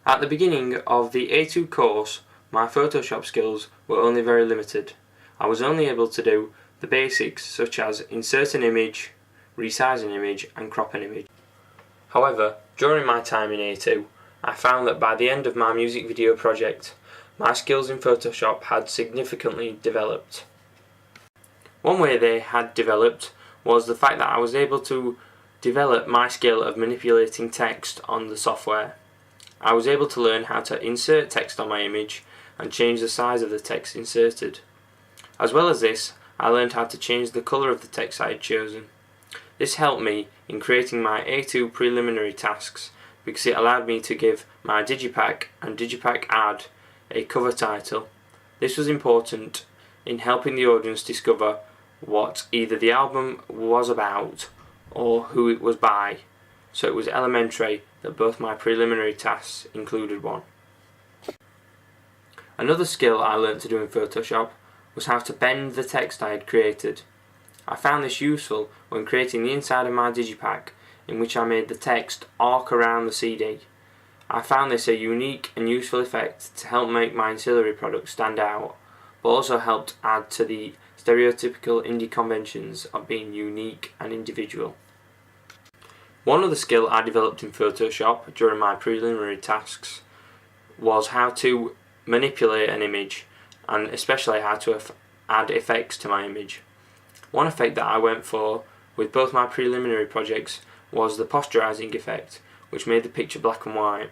At the beginning of the A2 course, my Photoshop skills were only very limited. I was only able to do the basics such as insert an image, resize an image and crop an image. However, during my time in A2, I found that by the end of my music video project, my skills in Photoshop had significantly developed. One way they had developed was the fact that I was able to develop my skill of manipulating text on the software. I was able to learn how to insert text on my image and change the size of the text inserted. As well as this, I learned how to change the colour of the text I had chosen. This helped me in creating my A2 preliminary tasks because it allowed me to give my Digipack and Digipack Ad a cover title. This was important in helping the audience discover what either the album was about or who it was by, so it was elementary that both my preliminary tasks included one. Another skill I learnt to do in Photoshop was how to bend the text I had created. I found this useful when creating the inside of my Digipack, in which I made the text arc around the CD. I found this a unique and useful effect to help make my ancillary products stand out, but also helped add to the stereotypical indie conventions of being unique and individual. One other skill I developed in Photoshop during my preliminary tasks was how to manipulate an image, and especially how to add effects to my image. One effect that I went for with both my preliminary projects was the posturizing effect, which made the picture black and white.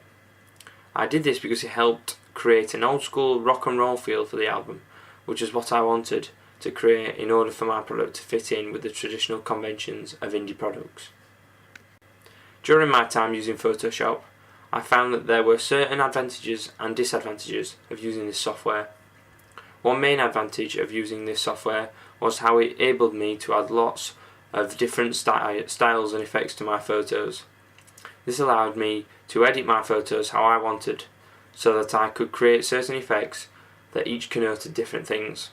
I did this because it helped create an old school rock and roll feel for the album, which is what I wanted to create in order for my product to fit in with the traditional conventions of indie products. During my time using Photoshop, I found that there were certain advantages and disadvantages of using this software. One main advantage of using this software was how it enabled me to add lots of different styles and effects to my photos. This allowed me to edit my photos how I wanted, so that I could create certain effects that each connoted different things.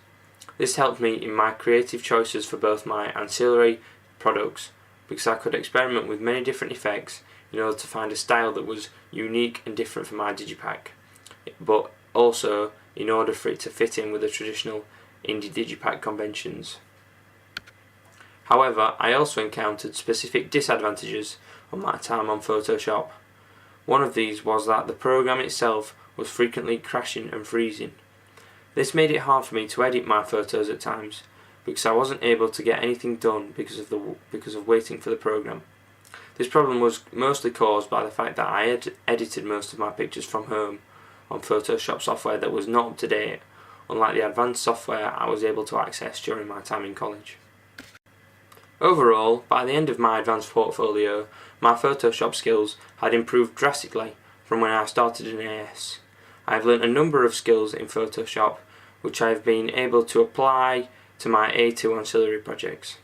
This helped me in my creative choices for both my ancillary products, because I could experiment with many different effects in order to find a style that was unique and different for my Digipack, but also in order for it to fit in with the traditional indie Digipack conventions. However, I also encountered specific disadvantages on my time on Photoshop. One of these was that the program itself was frequently crashing and freezing. This made it hard for me to edit my photos at times, because I wasn't able to get anything done because of waiting for the program. This problem was mostly caused by the fact that I had edited most of my pictures from home on Photoshop software that was not up to date, unlike the advanced software I was able to access during my time in college. Overall, by the end of my advanced portfolio, my Photoshop skills had improved drastically from when I started in AS. I have learnt a number of skills in Photoshop which I have been able to apply to my A2 ancillary projects.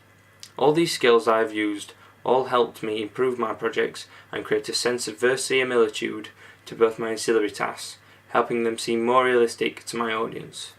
All these skills I have used all helped me improve my projects and create a sense of verisimilitude to both my ancillary tasks, helping them seem more realistic to my audience.